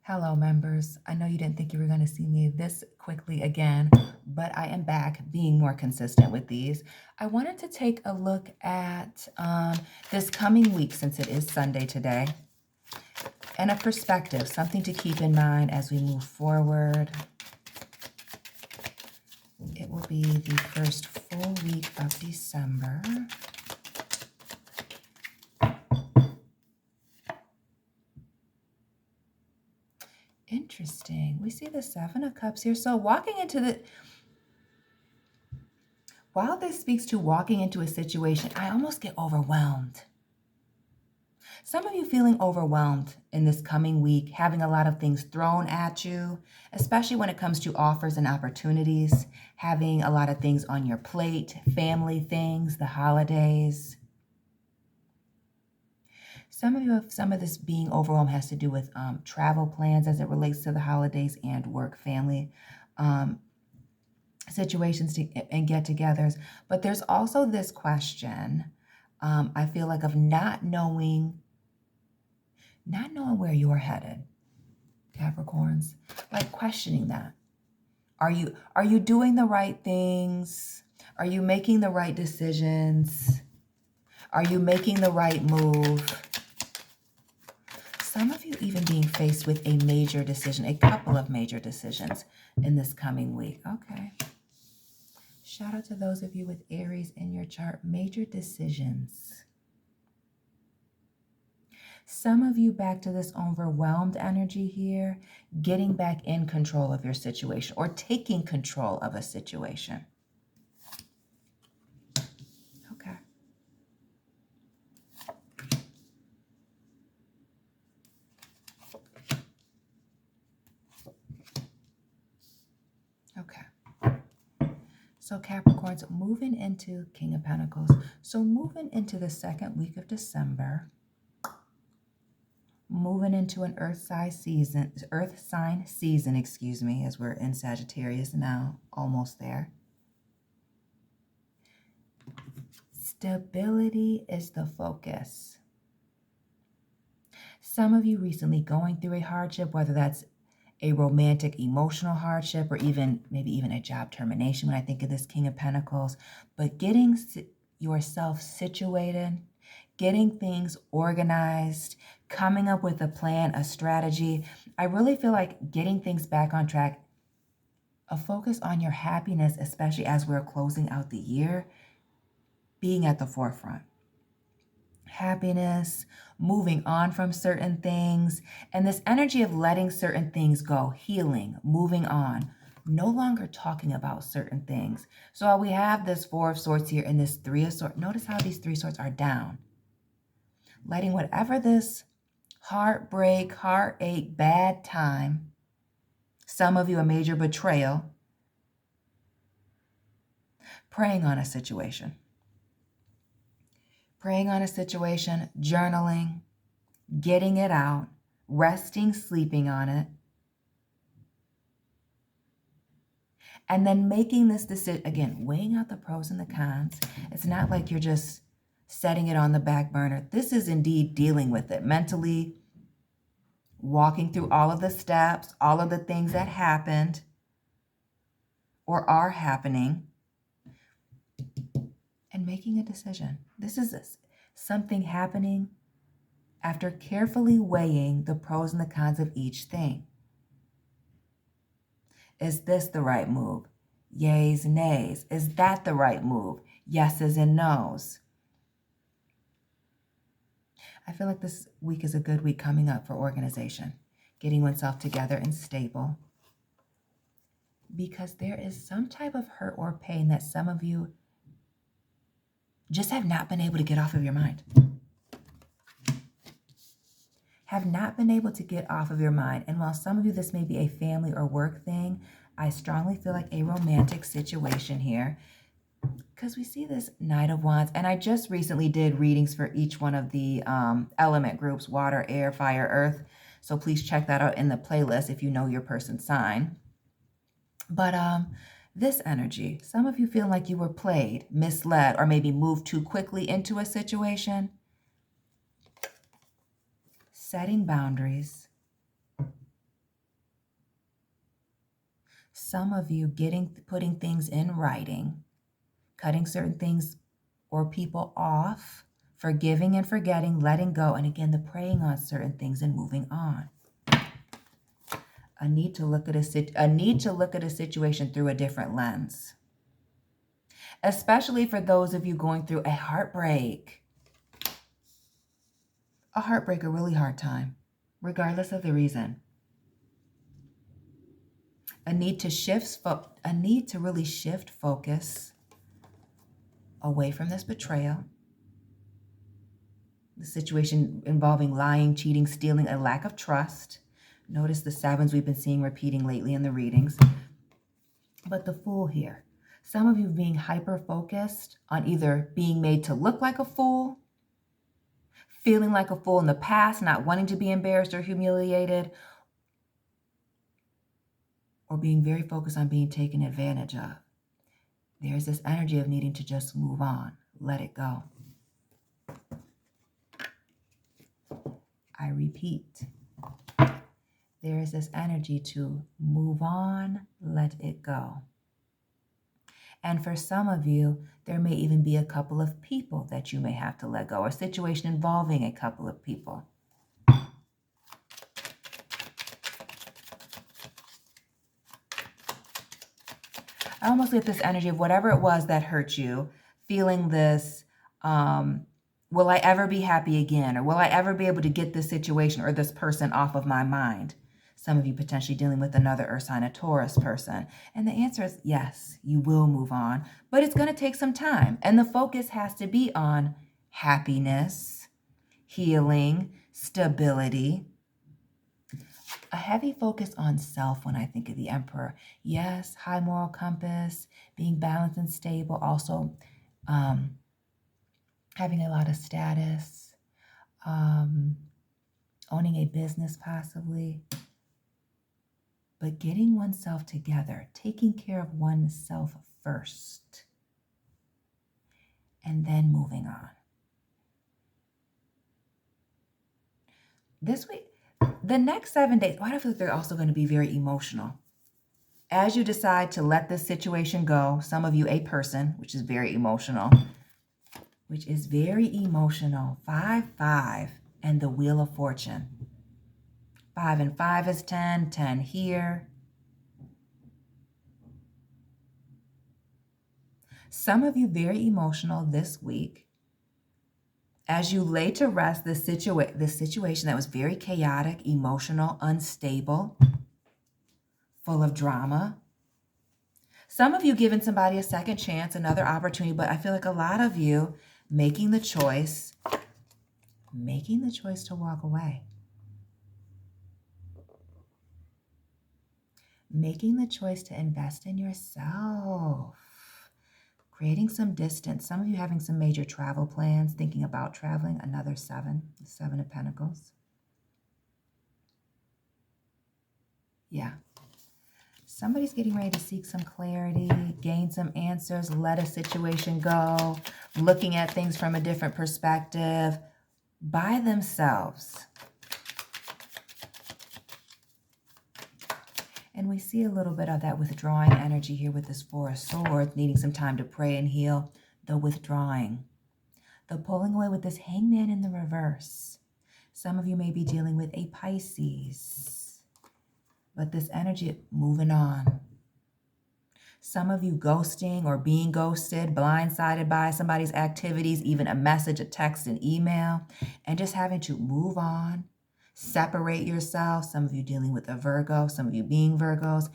Hello, members. I know you didn't think you were going to see me this quickly again, but I am back being more consistent with these. I wanted to take a look at this coming week, since it is Sunday today, and a perspective, something to keep in mind as we move forward. It will be the first full week of December. Interesting. We see the Seven of Cups here. So while this speaks to walking into a situation, I almost get overwhelmed. Some of you feeling overwhelmed in this coming week, having a lot of things thrown at you, especially when it comes to offers and opportunities, having a lot of things on your plate, family things, the holidays. Some of you, some of this being overwhelmed has to do with travel plans as it relates to the holidays and work, family situations and get-togethers. But there's also this question, I feel like, of not knowing where you're headed, Capricorns. Like questioning that. Are you doing the right things? Are you making the right decisions? Are you making the right move? Some of you even being faced with a major decision, a couple of major decisions in this coming week. Okay. Shout out to those of you with Aries in your chart. Major decisions. Some of you back to this overwhelmed energy here, getting back in control of your situation or taking control of a situation. Okay. Okay. So Capricorns, moving into King of Pentacles. So moving into the second week of December, moving into an earth sign season, as we're in Sagittarius now, almost there. Stability is the focus. Some of you recently going through a hardship, whether that's a romantic, emotional hardship, or maybe even a job termination when I think of this King of Pentacles, but getting yourself situated, getting things organized, coming up with a plan, a strategy. I really feel like getting things back on track, a focus on your happiness, especially as we're closing out the year, being at the forefront. Happiness, moving on from certain things, and this energy of letting certain things go, healing, moving on, no longer talking about certain things. So while we have this Four of Swords here and this Three of Swords, notice how these three swords are down. Letting whatever this heartbreak, heartache, bad time, some of you a major betrayal, praying on a situation. Praying on a situation, journaling, getting it out, resting, sleeping on it, and then making this decision, again, weighing out the pros and the cons. It's not like you're just setting it on the back burner. This is indeed dealing with it mentally, walking through all of the steps, all of the things that happened or are happening, and making a decision. This is something happening after carefully weighing the pros and the cons of each thing. Is this the right move? Yays, nays. Is that the right move? Yeses and nos. I feel like this week is a good week coming up for organization, getting oneself together and stable, because there is some type of hurt or pain that some of you just have not been able to get off of your mind. Have not been able to get off of your mind. And while some of you, this may be a family or work thing, I strongly feel like a romantic situation here, because we see this Knight of Wands. And I just recently did readings for each one of the element groups, water, air, fire, earth. So please check that out in the playlist if you know your person's sign. But this energy, some of you feel like you were played, misled, or maybe moved too quickly into a situation. Setting boundaries, some of you putting things in writing, cutting certain things or people off, forgiving and forgetting, letting go, and again, the praying on certain things and moving on. A need to look at a situation through a different lens, especially for those of you going through a heartbreak. A heartbreak, a really hard time, regardless of the reason. A need to really shift focus away from this betrayal, the situation involving lying, cheating, stealing, a lack of trust. Notice the sevens we've been seeing repeating lately in the readings. But the Fool here, some of you being hyper-focused on either being made to look like a fool, feeling like a fool in the past, not wanting to be embarrassed or humiliated, or being very focused on being taken advantage of. There's this energy of needing to just move on, let it go. I repeat, there is this energy to move on, let it go. And for some of you, there may even be a couple of people that you may have to let go, a situation involving a couple of people. I almost get this energy of whatever it was that hurt you, feeling this, will I ever be happy again? Or will I ever be able to get this situation or this person off of my mind? Some of you potentially dealing with another Earth sign, a Taurus person. And the answer is yes, you will move on, but it's going to take some time. And the focus has to be on happiness, healing, stability. A heavy focus on self when I think of the Emperor. Yes, high moral compass, being balanced and stable, also having a lot of status, owning a business possibly. But getting oneself together, taking care of oneself first, and then moving on. This week, the next 7 days, I feel like they're also going to be very emotional. As you decide to let this situation go, some of you a person, which is very emotional. 5-5, and the Wheel of Fortune. 5 and 5 is 10, 10 here. Some of you very emotional this week as you lay to rest this situation that was very chaotic, emotional, unstable, full of drama. Some of you giving somebody a second chance, another opportunity, but I feel like a lot of you making the choice to walk away. Making the choice to invest in yourself. Creating some distance. Some of you having some major travel plans, thinking about traveling. Another 7, the 7 of Pentacles. Yeah. Somebody's getting ready to seek some clarity, gain some answers, let a situation go, looking at things from a different perspective by themselves. And we see a little bit of that withdrawing energy here with this 4 of Swords, needing some time to pray and heal, the withdrawing, the pulling away with this Hangman in the reverse. Some of you may be dealing with a Pisces, but this energy moving on. Some of you ghosting or being ghosted, blindsided by somebody's activities, even a message, a text, an email, and just having to move on. Separate yourself. Some of you dealing with a Virgo, some of you being Virgos,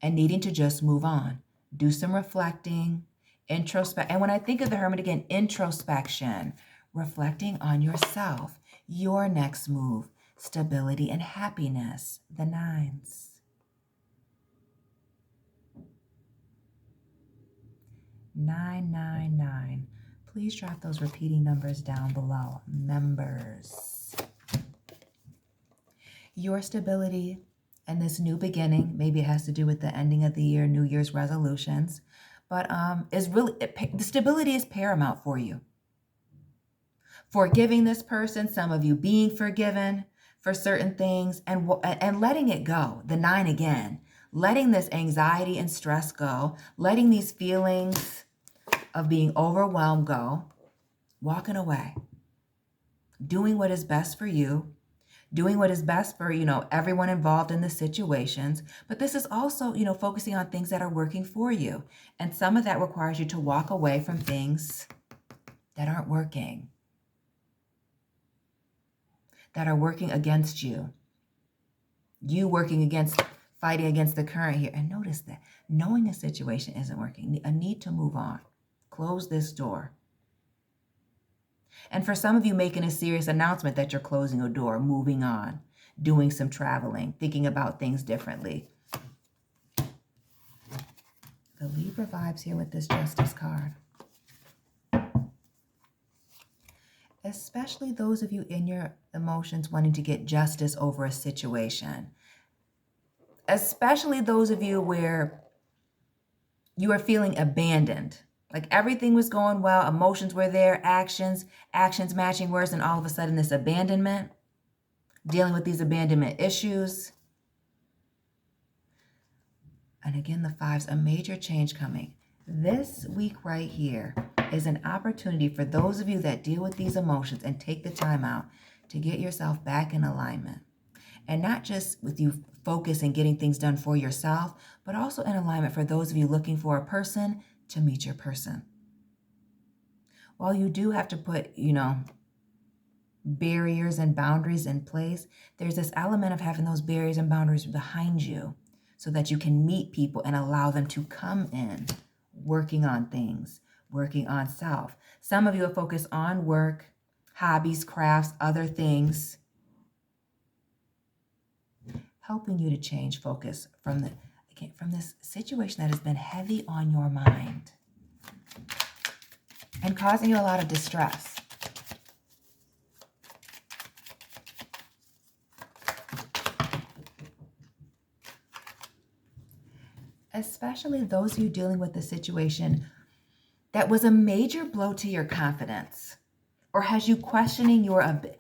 and needing to just move on. Do some reflecting, introspect. And when I think of the Hermit again, introspection, reflecting on yourself, your next move, stability and happiness, the 9s. Nine, 9, 9. Please drop those repeating numbers down below. Members. Your stability and this new beginning, maybe it has to do with the ending of the year, New Year's resolutions, but the stability is paramount for you. Forgiving this person, some of you being forgiven for certain things, and letting it go. The 9 again, letting this anxiety and stress go, letting these feelings of being overwhelmed go, walking away, doing what is best for you, doing what is best for, everyone involved in the situations. But this is also, focusing on things that are working for you. And some of that requires you to walk away from things that aren't working, that are working against you. You fighting against the current here. And notice that knowing a situation isn't working, a need to move on, close this door. And for some of you, making a serious announcement that you're closing a door, moving on, doing some traveling, thinking about things differently. The Libra vibes here with this Justice card. Especially those of you in your emotions wanting to get justice over a situation. Especially those of you where you are feeling abandoned. Like everything was going well, emotions were there, actions matching words, and all of a sudden this abandonment, dealing with these abandonment issues. And again, the fives, a major change coming. This week right here is an opportunity for those of you that deal with these emotions and take the time out to get yourself back in alignment. And not just with you focus and getting things done for yourself, but also in alignment for those of you looking for a person to meet your person. While you do have to put, barriers and boundaries in place, there's this element of having those barriers and boundaries behind you so that you can meet people and allow them to come in, working on things, working on self. Some of you are focused on work, hobbies, crafts, other things, helping you to change focus from this situation that has been heavy on your mind and causing you a lot of distress. Especially those of you dealing with the situation that was a major blow to your confidence, or has you questioning your abilities,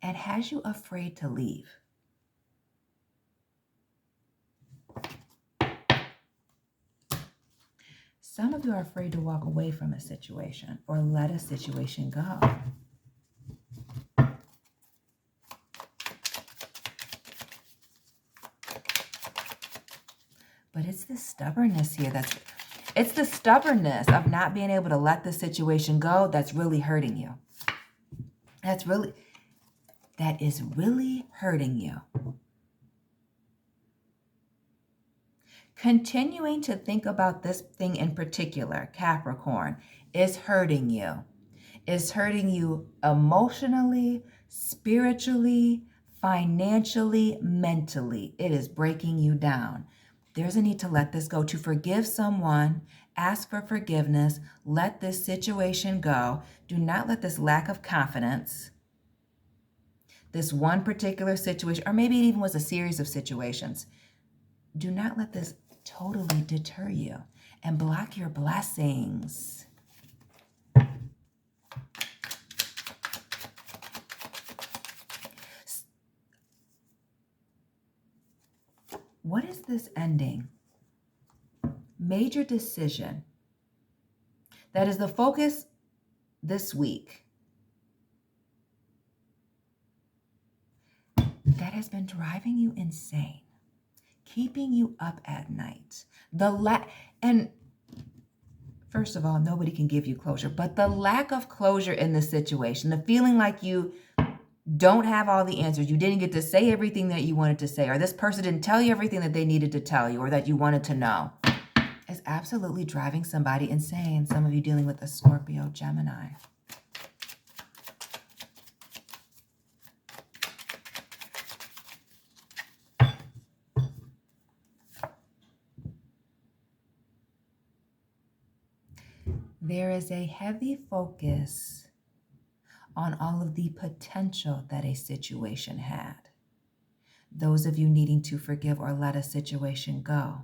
and has you afraid to leave. Some of you are afraid to walk away from a situation or let a situation go. But it's the stubbornness here it's the stubbornness of not being able to let the situation go that's really hurting you. That is really hurting you. Continuing to think about this thing in particular, Capricorn, is hurting you. Is hurting you emotionally, spiritually, financially, mentally. It is breaking you down. There's a need to let this go, to forgive someone, ask for forgiveness, let this situation go. Do not let this lack of confidence, this one particular situation, or maybe it even was a series of situations, do not let this totally deter you and block your blessings. What is this ending? Major decision. That is the focus this week. That has been driving you insane, keeping you up at night. And first of all, nobody can give you closure, but the lack of closure in the situation, the feeling like you don't have all the answers, you didn't get to say everything that you wanted to say, or this person didn't tell you everything that they needed to tell you or that you wanted to know, is absolutely driving somebody insane. Some of you dealing with a Scorpio, Gemini. There is a heavy focus on all of the potential that a situation had. Those of you needing to forgive or let a situation go.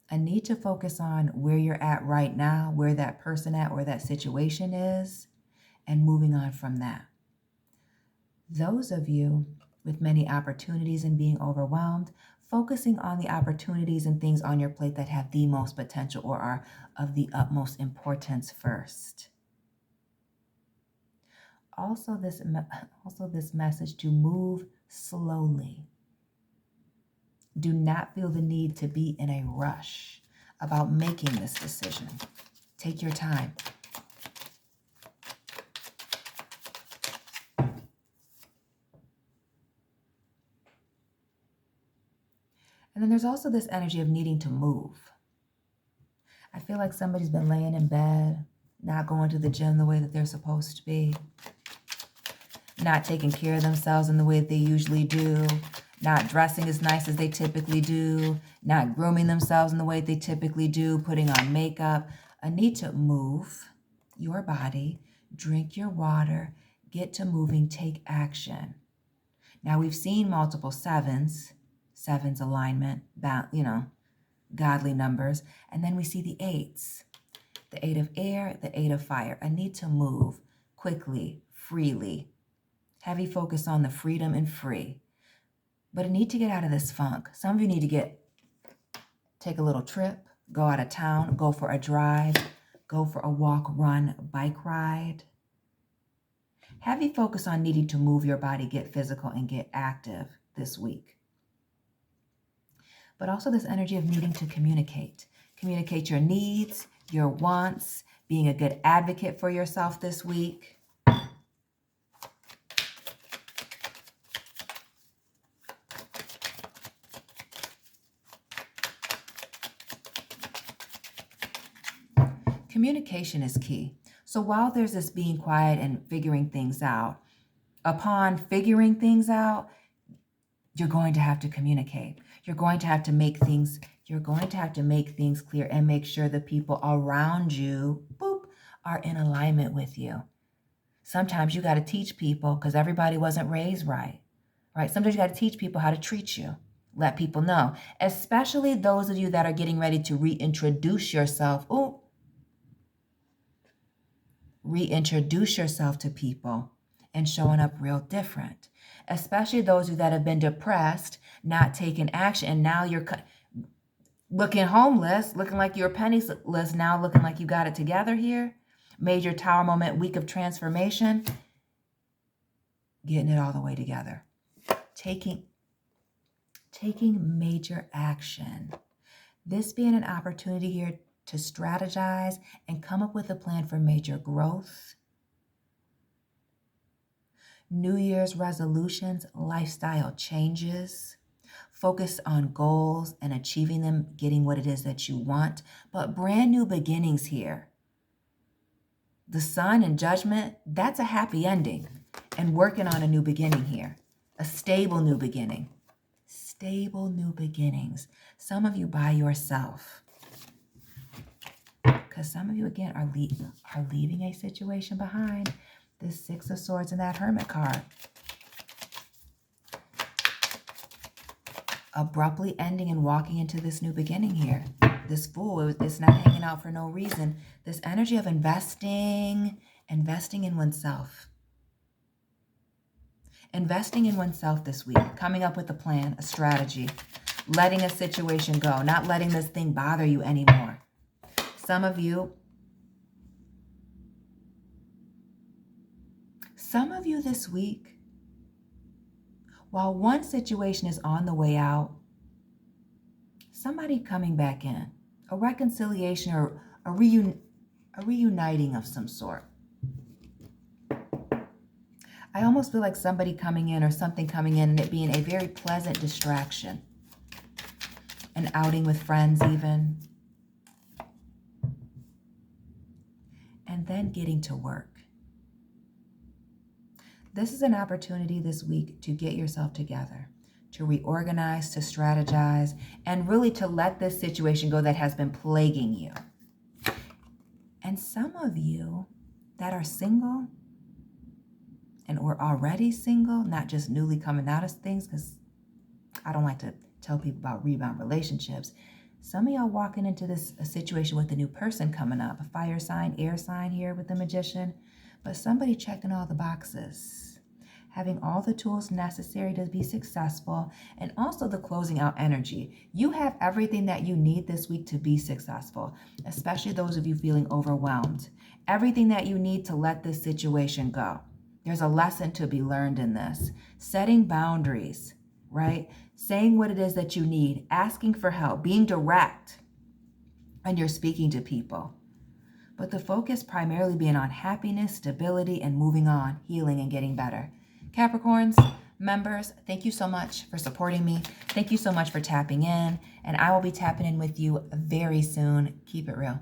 A need to focus on where you're at right now, where that person at or that situation is, and moving on from that. Those of you with many opportunities and being overwhelmed, focusing on the opportunities and things on your plate that have the most potential or are of the utmost importance first. Also this message to move slowly. Do not feel the need to be in a rush about making this decision. Take your time. And then there's also this energy of needing to move. I feel like somebody's been laying in bed, not going to the gym the way that they're supposed to be, not taking care of themselves in the way that they usually do, not dressing as nice as they typically do, not grooming themselves in the way they typically do, putting on makeup. A need to move your body, drink your water, get to moving, take action. Now we've seen multiple sevens alignment, godly numbers, and then we see the eights, the 8 of air, the 8 of fire. A need to move quickly, freely. Heavy focus on the freedom and free. But a need to get out of this funk. Some of you need to take a little trip, go out of town, go for a drive, go for a walk, run, bike ride. Heavy focus on needing to move your body, get physical, and get active this week. But also this energy of needing to communicate. Communicate your needs, your wants, being a good advocate for yourself this week. Communication is key. So while there's this being quiet and figuring things out, upon figuring things out, you're going to have to communicate. You're going to have to make things clear and make sure the people around you, are in alignment with you. Sometimes you got to teach people because everybody wasn't raised right? Sometimes you got to teach people how to treat you. Let people know, especially those of you that are getting ready to reintroduce yourself. Reintroduce yourself to people and showing up real different. Especially those of you that have been depressed, not taking action, and now you're looking homeless, looking like you're penniless, now looking like you got it together here. Major Tower moment, week of transformation. Getting it all the way together. Taking major action. This being an opportunity here to strategize and come up with a plan for major growth. New Year's resolutions, lifestyle changes. Focus on goals and achieving them, getting what it is that you want. But brand new beginnings here. The Sun and Judgment, that's a happy ending. And working on a new beginning here. A stable new beginning. Stable new beginnings. Some of you by yourself. Because some of you, again, are leaving a situation behind. This 6 of Swords and that Hermit card. Abruptly ending and walking into this new beginning here. This Fool, it's not hanging out for no reason. This energy of investing in oneself. Investing in oneself this week. Coming up with a plan, a strategy. Letting a situation go. Not letting this thing bother you anymore. Some of you this week, while one situation is on the way out, somebody coming back in, a reconciliation or a reuniting of some sort. I almost feel like somebody coming in or something coming in and it being a very pleasant distraction. An outing with friends even. And then getting to work. This is an opportunity this week to get yourself together, to reorganize, to strategize, and really to let this situation go that has been plaguing you. And some of you that are single and or already single, not just newly coming out of things, because I don't like to tell people about rebound relationships. Some of y'all walking into a situation with a new person coming up, a fire sign, air sign here with the Magician. but somebody checking all the boxes, having all the tools necessary to be successful, and also the closing out energy. You have everything that you need this week to be successful, especially those of you feeling overwhelmed. Everything that you need to let this situation go. There's a lesson to be learned in this. Setting boundaries, right? Saying what it is that you need, asking for help, being direct, and you're speaking to people. But the focus primarily being on happiness, stability, and moving on, healing, and getting better. Capricorns, members, thank you so much for supporting me. Thank you so much for tapping in, and I will be tapping in with you very soon. Keep it real.